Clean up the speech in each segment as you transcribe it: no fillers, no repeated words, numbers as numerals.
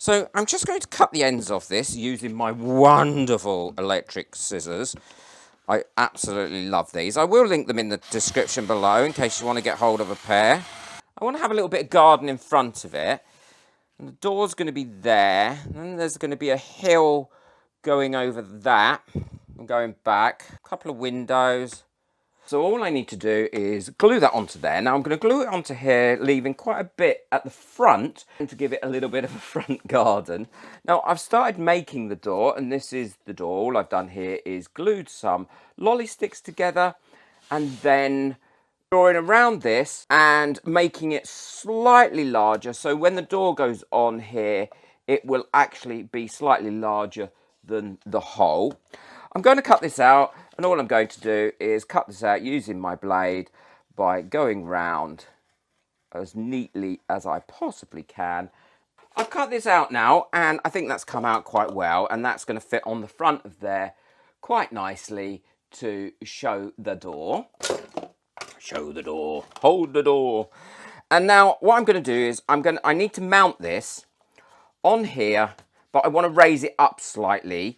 So I'm just going to cut the ends off this using my wonderful electric scissors. I absolutely love these. I will link them in the description below in case you want to get hold of a pair. I want to have a little bit of garden in front of it. And the door's going to be there. And then there's going to be a hill going over that and going back. A couple of windows. So all I need to do is glue that onto there. Now I'm going to glue it onto here, leaving quite a bit at the front to give it a little bit of a front garden. Now I've started making the door, and this is the door. All I've done here is glued some lolly sticks together and then drawing around this and making it slightly larger. So when the door goes on here, it will actually be slightly larger than the hole. I'm going to cut this out, and all I'm going to do is cut this out using my blade by going round as neatly as I possibly can. I've cut this out now, and I think that's come out quite well, and that's going to fit on the front of there quite nicely to show the door. Show the door, hold the door. And now what I'm going to do is I need to mount this on here, but I want to raise it up slightly,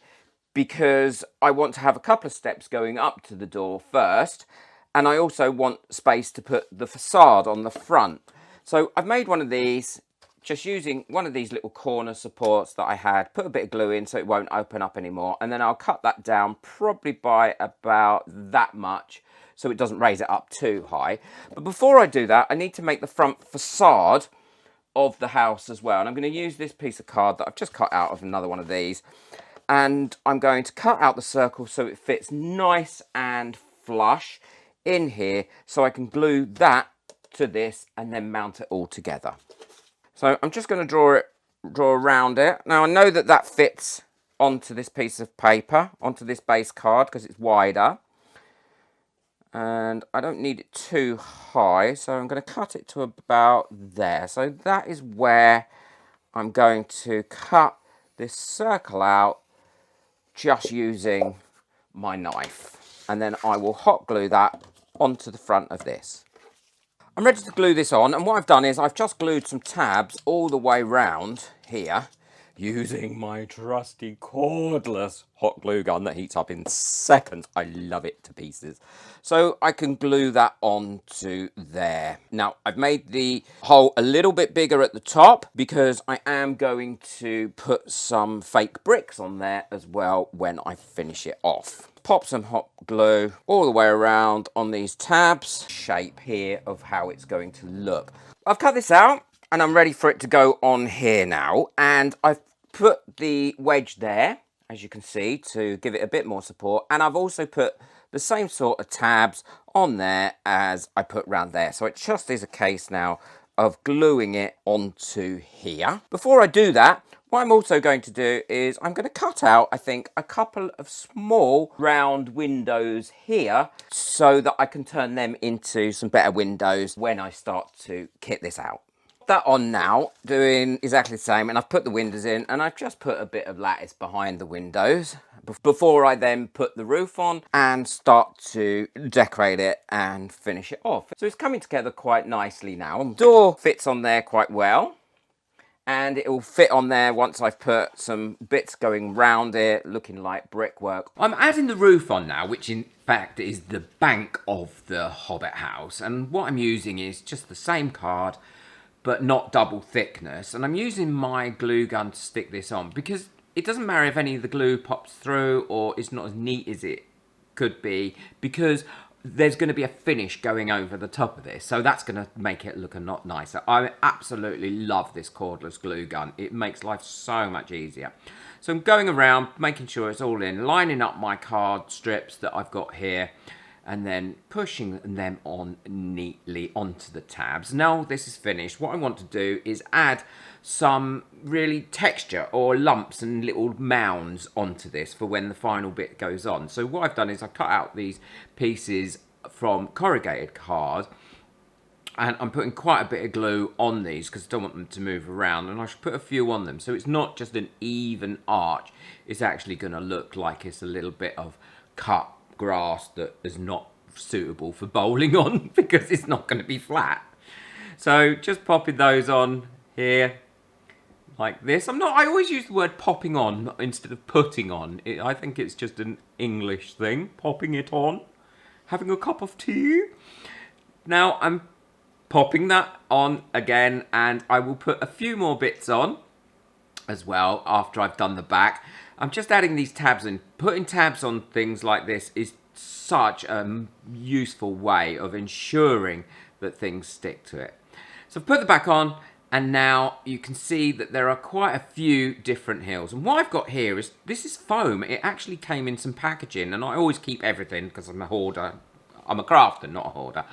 because I want to have a couple of steps going up to the door first, and I also want space to put the facade on the front. So I've made one of these, just using one of these little corner supports that I had, put a bit of glue in so it won't open up anymore, and then I'll cut that down probably by about that much so it doesn't raise it up too high. But before I do that, I need to make the front facade of the house as well, and I'm going to use this piece of card that I've just cut out of another one of these. And I'm going to cut out the circle so it fits nice and flush in here, so I can glue that to this and then mount it all together. So I'm just going to draw around it. Now I know that that fits onto this piece of paper, onto this base card, because it's wider. And I don't need it too high, so I'm going to cut it to about there. So that is where I'm going to cut this circle out, just using my knife, and then I will hot glue that onto the front of this. I'm ready to glue this on, and what I've done is I've just glued some tabs all the way round here using my trusty cordless hot glue gun that heats up in seconds. I love it to pieces. So I can glue that onto there. Now I've made the hole a little bit bigger at the top because I am going to put some fake bricks on there as well when I finish it off. Pop some hot glue all the way around on these tabs. Shape here of how it's going to look. I've cut this out and I'm ready for it to go on here now, and I've put the wedge there, as you can see, to give it a bit more support, and I've also put the same sort of tabs on there as I put round there. So it just is a case now of gluing it onto here. Before I do that, what I'm also going to do is I'm going to cut out, I think, a couple of small round windows here so that I can turn them into some better windows when I start to kit this out. That on now, doing exactly the same, and I've put the windows in, and I've just put a bit of lattice behind the windows before I then put the roof on and start to decorate it and finish it off. So it's coming together quite nicely now. The door fits on there quite well, and it will fit on there once I've put some bits going round it, looking like brickwork. I'm adding the roof on now, which in fact is the bank of the Hobbit House, and what I'm using is just the same card, but not double thickness, and I'm using my glue gun to stick this on because it doesn't matter if any of the glue pops through or it's not as neat as it could be, because there's going to be a finish going over the top of this, so that's going to make it look a lot nicer. I absolutely love this cordless glue gun. It makes life so much easier. So I'm going around making sure it's all in, lining up my card strips that I've got here, and then pushing them on neatly onto the tabs. Now this is finished, what I want to do is add some really texture or lumps and little mounds onto this for when the final bit goes on. So what I've done is I've cut out these pieces from corrugated card, and I'm putting quite a bit of glue on these because I don't want them to move around, and I should put a few on them so it's not just an even arch. It's actually going to look like it's a little bit of cut grass that is not suitable for bowling on because it's not going to be flat. So just popping those on here, like this. I always use the word popping on instead of putting on. I think it's just an English thing, popping it on. Having a cup of tea. Now I'm popping that on again, and I will put a few more bits on as well after I've done the back. I'm just adding these tabs in. Putting tabs on things like this is such a useful way of ensuring that things stick to it. So I've put the back on, and now you can see that there are quite a few different hills. And what I've got here is, this is foam. It actually came in some packaging, and I always keep everything because I'm a hoarder. I'm a crafter, not a hoarder.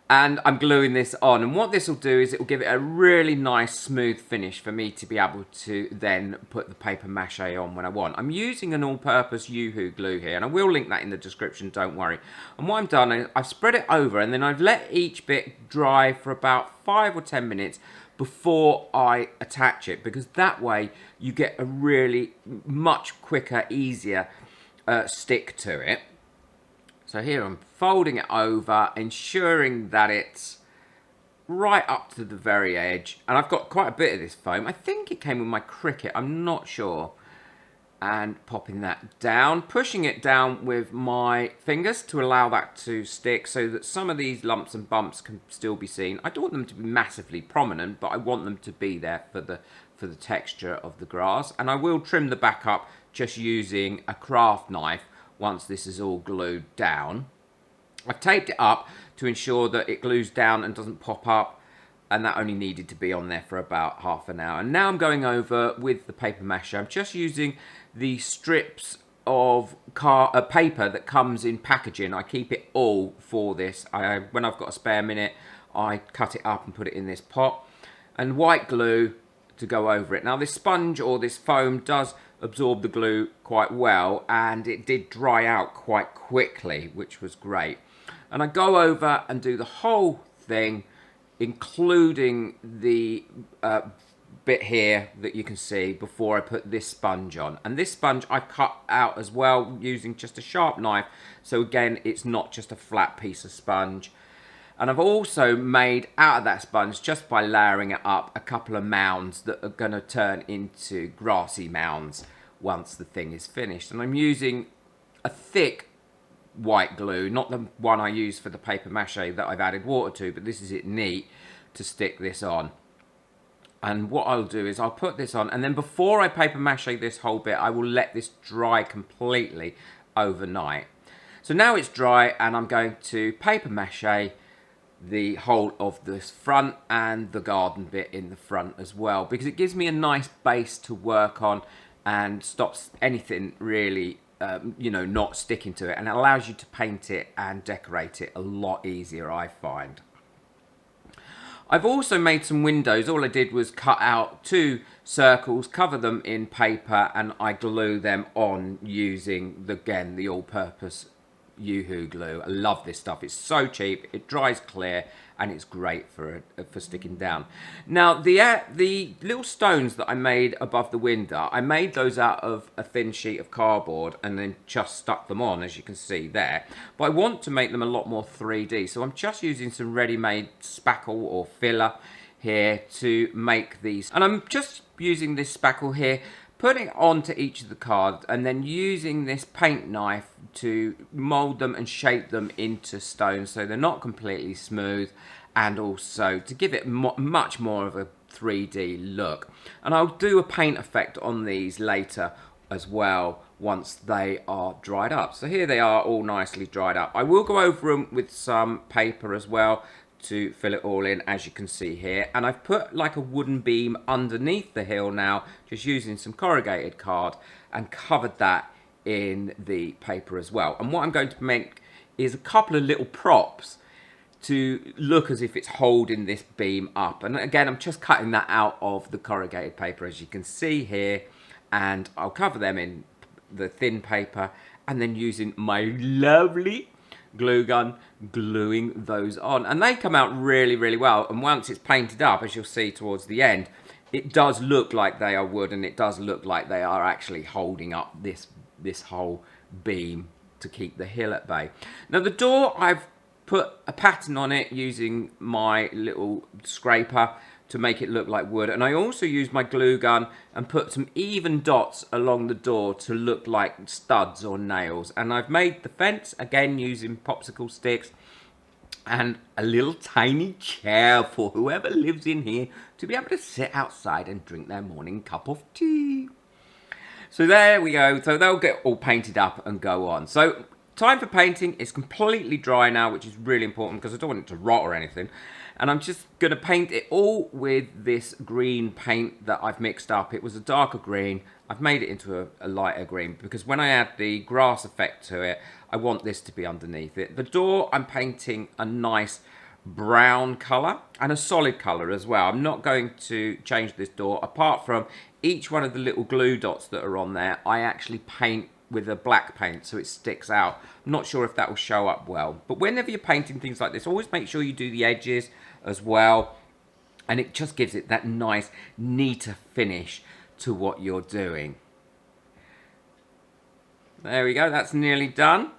And I'm gluing this on. And what this will do is it will give it a really nice smooth finish for me to be able to then put the paper mache on when I want. I'm using an all-purpose Yoo-hoo glue here, and I will link that in the description, don't worry. And what I've done is I've spread it over, and then I've let each bit dry for about 5 or 10 minutes before I attach it, because that way you get a really much quicker, easier stick to it. So here I'm folding it over, ensuring that it's right up to the very edge. And I've got quite a bit of this foam. I think it came with my Cricut, I'm not sure. And popping that down, pushing it down with my fingers to allow that to stick so that some of these lumps and bumps can still be seen. I don't want them to be massively prominent, but I want them to be there for the texture of the grass. And I will trim the back up just using a craft knife once this is all glued down. I've taped it up to ensure that it glues down and doesn't pop up, and that only needed to be on there for about half an hour. And now I'm going over with the paper mache. I'm just using the strips of paper that comes in packaging. I keep it all for this. When I've got a spare minute, I cut it up and put it in this pot. And white glue to go over it. Now this sponge or this foam does absorb the glue quite well, and it did dry out quite quickly, which was great. And I go over and do the whole thing, including the bit here that you can see before I put this sponge on. And this sponge I cut out as well using just a sharp knife, so again it's not just a flat piece of sponge. And I've also made out of that sponge, just by layering it up, a couple of mounds that are going to turn into grassy mounds once the thing is finished. And I'm using a thick white glue, not the one I use for the paper mache that I've added water to, but this is it neat to stick this on. And what I'll do is I'll put this on, and then before I paper mache this whole bit, I will let this dry completely overnight. So now it's dry, and I'm going to paper mache the whole of this front and the garden bit in the front as well, because it gives me a nice base to work on and stops anything really not sticking to it, and it allows you to paint it and decorate it a lot easier, I find. I've also made some windows. All I did was cut out 2 circles, cover them in paper, and I glue them on using the all-purpose Yoo-hoo glue. I love this stuff. It's so cheap, it dries clear, and it's great for sticking down. Now the little stones that I made above the window, I made those out of a thin sheet of cardboard and then just stuck them on, as you can see there. But I want to make them a lot more 3D, so I'm just using some ready-made spackle or filler here to make these. And I'm just using this spackle here, putting it onto each of the cards, and then using this paint knife to mould them and shape them into stones so they're not completely smooth, and also to give it much more of a 3D look. And I'll do a paint effect on these later as well once they are dried up. So here they are, all nicely dried up. I will go over them with some paper as well to fill it all in, as you can see here. And I've put like a wooden beam underneath the hill now, just using some corrugated card, and covered that in the paper as well. And what I'm going to make is a couple of little props to look as if it's holding this beam up. And again, I'm just cutting that out of the corrugated paper, as you can see here, and I'll cover them in the thin paper, and then using my lovely glue gun, gluing those on. And they come out really, really well. And once it's painted up, as you'll see towards the end, it does look like they are wood, and it does look like they are actually holding up this whole beam to keep the hill at bay. Now the door, I've put a pattern on it using my little scraper to make it look like wood. And I also used my glue gun and put some even dots along the door to look like studs or nails. And I've made the fence, again, using popsicle sticks and a little tiny chair for whoever lives in here to be able to sit outside and drink their morning cup of tea. So there we go. So they'll get all painted up and go on. So time for painting. It's completely dry now, which is really important because I don't want it to rot or anything. And I'm just going to paint it all with this green paint that I've mixed up. It was a darker green. I've made it into a lighter green because when I add the grass effect to it, I want this to be underneath it. The door, I'm painting a nice brown colour and a solid colour as well. I'm not going to change this door. Apart from each one of the little glue dots that are on there, I actually paint with a black paint so it sticks out. I'm not sure if that will show up well. But whenever you're painting things like this, always make sure you do the edges as well. And it just gives it that nice, neater finish to what you're doing. There we go, that's nearly done.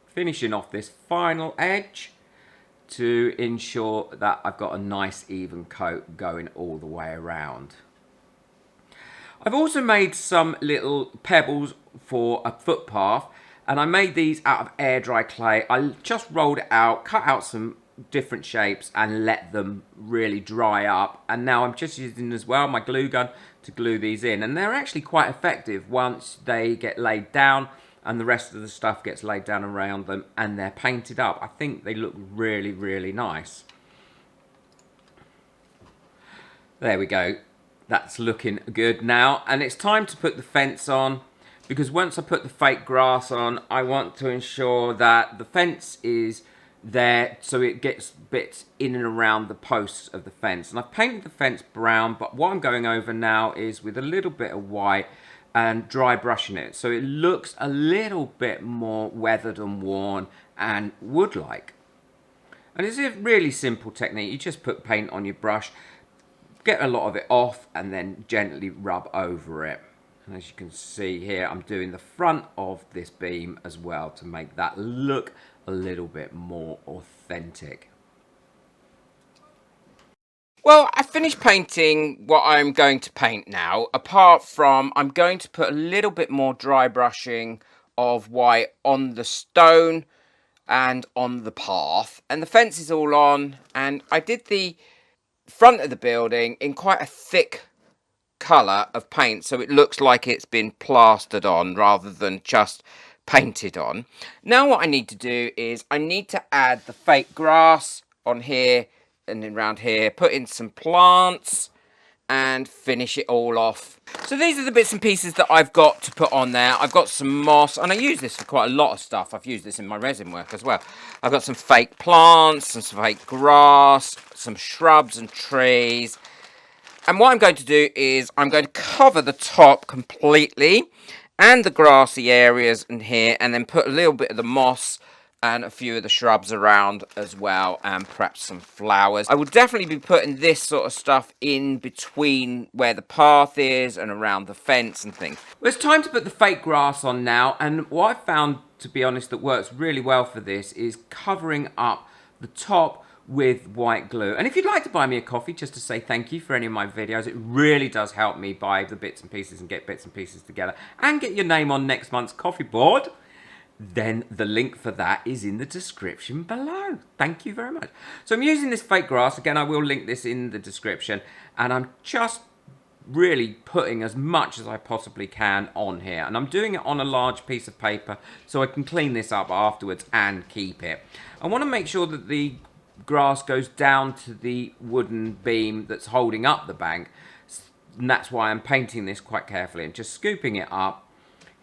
Finishing off this final edge to ensure that I've got a nice even coat going all the way around. I've also made some little pebbles for a footpath, and I made these out of air dry clay. I just rolled it out, cut out some different shapes and let them really dry up, and now I'm just using as well my glue gun to glue these in, and they're actually quite effective once they get laid down and the rest of the stuff gets laid down around them and they're painted up. I think they look really, really nice. There we go. That's looking good now. And it's time to put the fence on, because once I put the fake grass on, I want to ensure that the fence is there so it gets bits in and around the posts of the fence. And I've painted the fence brown, but what I'm going over now is with a little bit of white and dry brushing it so it looks a little bit more weathered and worn and wood-like. And it's a really simple technique. You just put paint on your brush, get a lot of it off, and then gently rub over it. And as you can see here, I'm doing the front of this beam as well to make that look a little bit more authentic. Well, I finished painting what I'm going to paint now, apart from I'm going to put a little bit more dry brushing of white on the stone and on the path. And the fence is all on, and I did the front of the building in quite a thick colour of paint, so it looks like it's been plastered on rather than just painted on. Now what I need to do is I need to add the fake grass on here and then around here, put in some plants and finish it all off. So these are the bits and pieces that I've got to put on there. I've got some moss, and I use this for quite a lot of stuff. I've used this in my resin work as well. I've got some fake plants, some fake grass, some shrubs and trees. And what I'm going to do is I'm going to cover the top completely and the grassy areas in here, and then put a little bit of the moss and a few of the shrubs around as well, and perhaps some flowers. I will definitely be putting this sort of stuff in between where the path is and around the fence and things. Well, it's time to put the fake grass on now, and what I've found, to be honest, that works really well for this is covering up the top with white glue. And if you'd like to buy me a coffee just to say thank you for any of my videos, it really does help me buy the bits and pieces and get bits and pieces together and get your name on next month's coffee board, then the link for that is in the description below. Thank you very much. So I'm using this fake grass. Again, I will link this in the description, and I'm just really putting as much as I possibly can on here, and I'm doing it on a large piece of paper so I can clean this up afterwards and keep it. I want to make sure that the grass goes down to the wooden beam that's holding up the bank, and that's why I'm painting this quite carefully and just scooping it up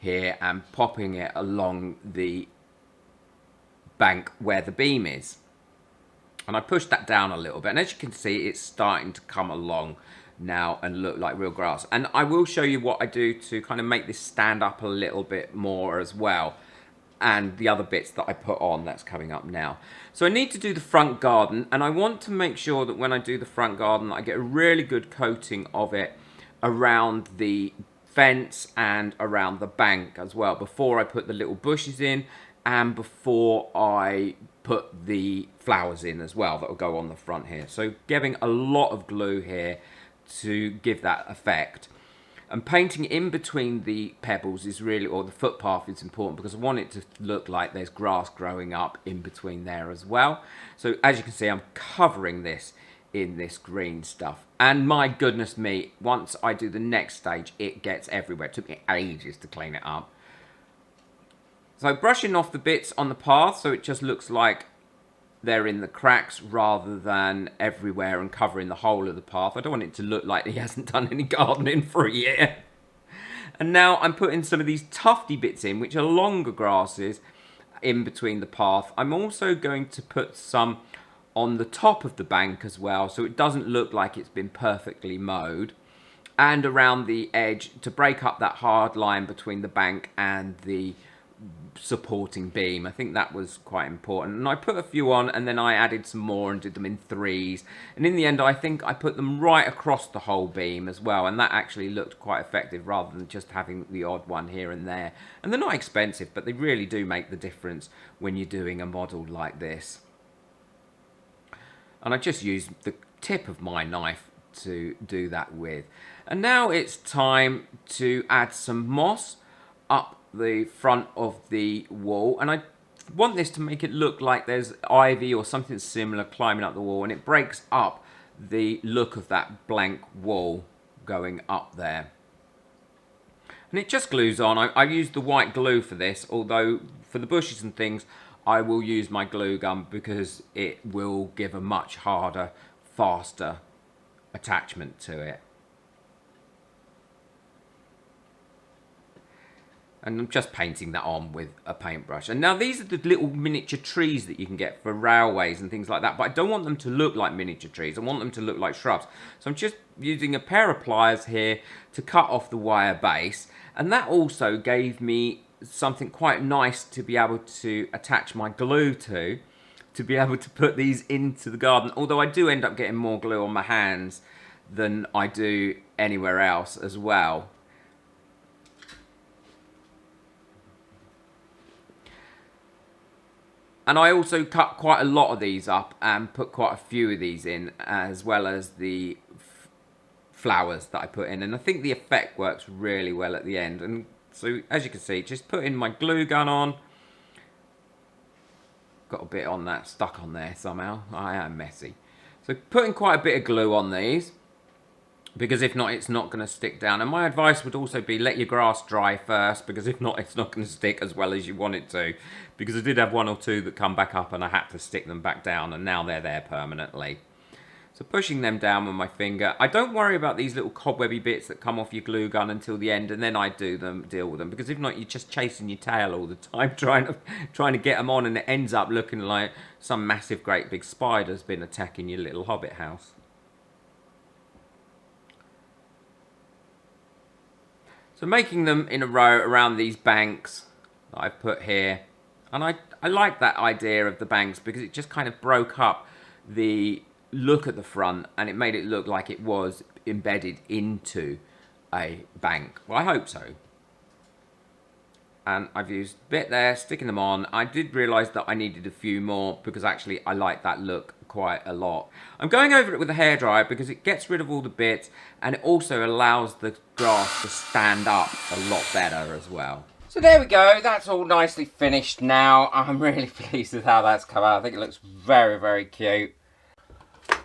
here and popping it along the bank where the beam is. And I pushed that down a little bit, and as you can see, it's starting to come along now and look like real grass. And I will show you what I do to kind of make this stand up a little bit more as well, and the other bits that I put on that's coming up now. So I need to do the front garden, and I want to make sure that when I do the front garden I get a really good coating of it around the fence and around the bank as well, before I put the little bushes in and before I put the flowers in as well that will go on the front here. So giving a lot of glue here to give that effect. And painting in between the pebbles is really, or the footpath is important, because I want it to look like there's grass growing up in between there as well. So as you can see, I'm covering this in this green stuff. And my goodness me, once I do the next stage, it gets everywhere. It took me ages to clean it up. So brushing off the bits on the path so it just looks like they're in the cracks rather than everywhere and covering the whole of the path. I don't want it to look like he hasn't done any gardening for a year. And now I'm putting some of these tufty bits in, which are longer grasses, in between the path. I'm also going to put some on the top of the bank as well, so it doesn't look like it's been perfectly mowed. And around the edge to break up that hard line between the bank and the supporting beam. I think that was quite important. And I put a few on, and then I added some more and did them in threes. And in the end, I think I put them right across the whole beam as well. And that actually looked quite effective rather than just having the odd one here and there. And they're not expensive, but they really do make the difference when you're doing a model like this. And I just used the tip of my knife to do that with. And now it's time to add some moss up the front of the wall, and I want this to make it look like there's ivy or something similar climbing up the wall, and it breaks up the look of that blank wall going up there. And it just glues on. I used the white glue for this, although for the bushes and things I will use my glue gun because it will give a much harder, faster attachment to it. And I'm just painting that on with a paintbrush. And now these are the little miniature trees that you can get for railways and things like that. But I don't want them to look like miniature trees. I want them to look like shrubs. So I'm just using a pair of pliers here to cut off the wire base. And that also gave me something quite nice to be able to attach my glue to be able to put these into the garden. Although I do end up getting more glue on my hands than I do anywhere else as well. And I also cut quite a lot of these up and put quite a few of these in, as well as the flowers that I put in. And I think the effect works really well at the end. And so, as you can see, just putting my glue gun on. Got a bit on that, stuck on there somehow. I am messy. So putting quite a bit of glue on these, because if not, it's not going to stick down. And my advice would also be let your grass dry first, because if not, it's not going to stick as well as you want it to. Because I did have one or two that come back up and I had to stick them back down, and now they're there permanently. So pushing them down with my finger. I don't worry about these little cobwebby bits that come off your glue gun until the end, and then I deal with them. Because if not, you're just chasing your tail all the time trying to get them on, and it ends up looking like some massive great big spider's been attacking your little Hobbit house. So making them in a row around these banks that I've put here. And I like that idea of the banks because it just kind of broke up the look at the front and it made it look like it was embedded into a bank. Well, I hope so. And I've used a bit there, sticking them on. I did realise that I needed a few more because actually I like that look quite a lot. I'm going over it with a hairdryer because it gets rid of all the bits and it also allows the grass to stand up a lot better as well. So there we go, that's all nicely finished now. I'm really pleased with how that's come out. I think it looks very, very cute.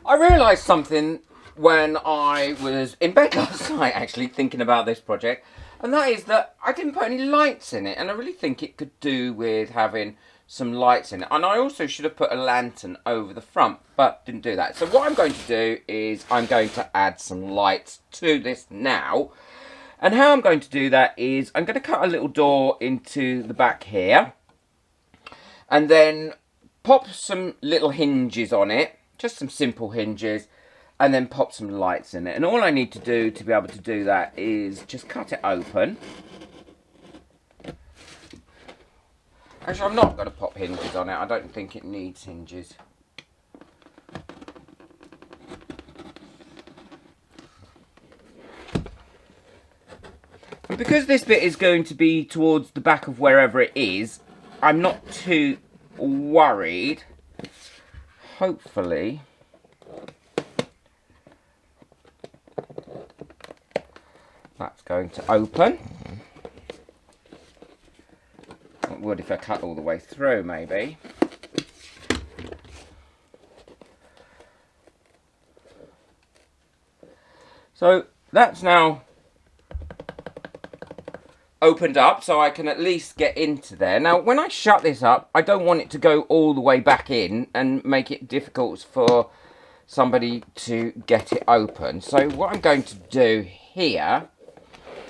I realised something when I was in bed last night actually thinking about this project, and that is that I didn't put any lights in it, and I really think it could do with having some lights in it. And I also should have put a lantern over the front, but didn't do that. So what I'm going to do is I'm going to add some lights to this now. And how I'm going to do that is I'm going to cut a little door into the back here and then pop some little hinges on it, just some simple hinges, and then pop some lights in it. And all I need to do to be able to do that is just cut it open. Actually, I'm not going to pop hinges on it. I don't think it needs hinges. And because this bit is going to be towards the back of wherever it is, I'm not too worried. Hopefully that's going to open. It would if I cut all the way through, maybe. So that's now opened up, so I can at least get into there. Now, when I shut this up, I don't want it to go all the way back in and make it difficult for somebody to get it open. So what I'm going to do here,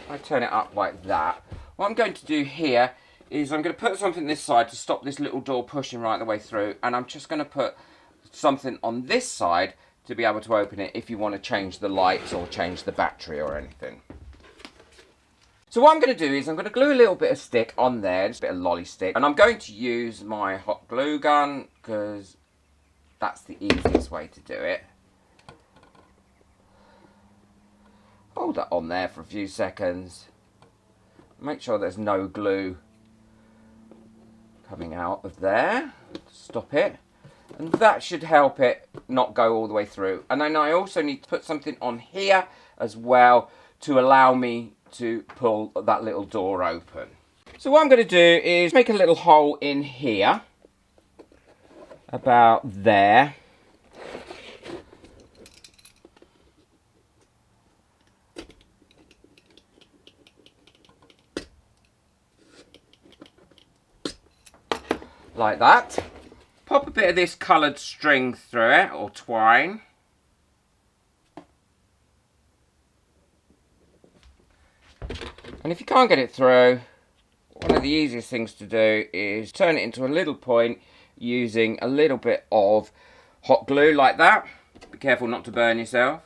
I turn it up like that. What I'm going to do here is I'm going to put something this side to stop this little door pushing right the way through, and I'm just going to put something on this side to be able to open it if you want to change the lights or change the battery or anything. So what I'm going to do is I'm going to glue a little bit of stick on there, just a bit of lolly stick, and I'm going to use my hot glue gun because that's the easiest way to do it. Hold that on there for a few seconds. Make sure there's no glue coming out of there. Stop it. And that should help it not go all the way through. And then I also need to put something on here as well to allow me to pull that little door open. So what I'm going to do is make a little hole in here, about there. Like that. Pop a bit of this coloured string through it, or twine. And if you can't get it through, one of the easiest things to do is turn it into a little point using a little bit of hot glue like that. Be careful not to burn yourself.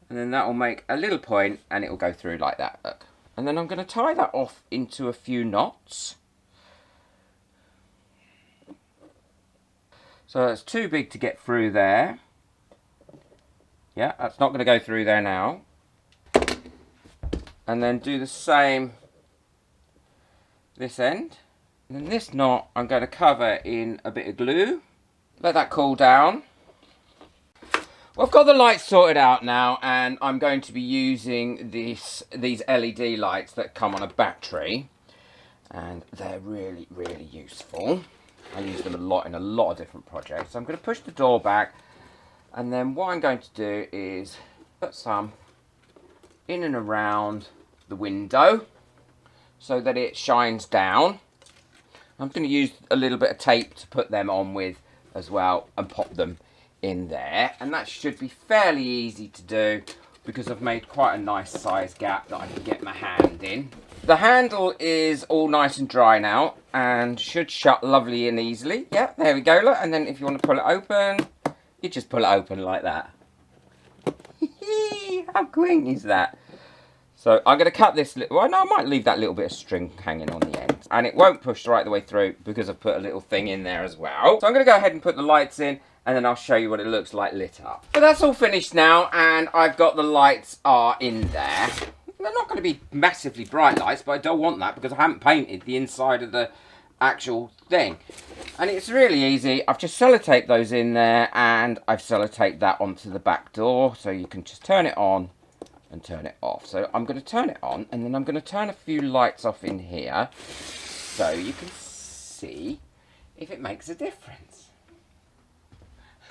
And then that will make a little point and it will go through like that, look. And then I'm going to tie that off into a few knots. So it's too big to get through there. Yeah, that's not going to go through there now. And then do the same this end. And then this knot I'm going to cover in a bit of glue. Let that cool down. Well, I've got the lights sorted out now, and I'm going to be using these LED lights that come on a battery. And they're really, really useful. I use them a lot in a lot of different projects. So I'm going to push the door back, and then what I'm going to do is put some in and around the window so that it shines down. I'm going to use a little bit of tape to put them on with as well and pop them in there, and that should be fairly easy to do because I've made quite a nice size gap that I can get my hand in. The handle is all nice and dry now and should shut lovely and easily. Yeah, there we go, look. And then if you want to pull it open, you just pull it open like that. How quaint is that? So I'm going to cut this little, well, no, I might leave that little bit of string hanging on the end. And it won't push right the way through because I've put a little thing in there as well. So I'm going to go ahead and put the lights in, and then I'll show you what it looks like lit up. But that's all finished now, and I've got the lights are in there. They're not going to be massively bright lights, but I don't want that because I haven't painted the inside of the actual thing. And it's really easy. I've just sellotaped those in there, and I've sellotaped that onto the back door, so you can just turn it on and turn it off. So I'm going to turn it on, and then I'm going to turn a few lights off in here so you can see if it makes a difference.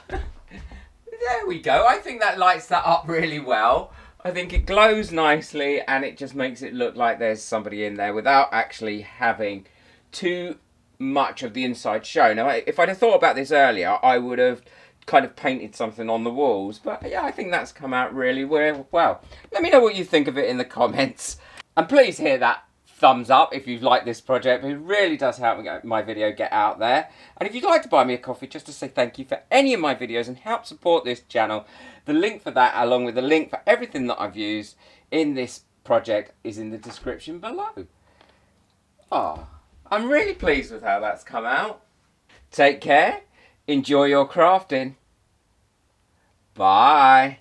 There we go. I think that lights that up really well. I think it glows nicely, and it just makes it look like there's somebody in there without actually having too much of the inside show. Now, if I'd have thought about this earlier, I would have kind of painted something on the walls. But yeah, I think that's come out really well. Let me know what you think of it in the comments. And please hit that thumbs up if you like this project. It really does help my video get out there. And if you'd like to buy me a coffee just to say thank you for any of my videos and help support this channel, the link for that, along with the link for everything that I've used in this project, is in the description below. Oh, I'm really pleased with how that's come out. Take care. Enjoy your crafting. Bye.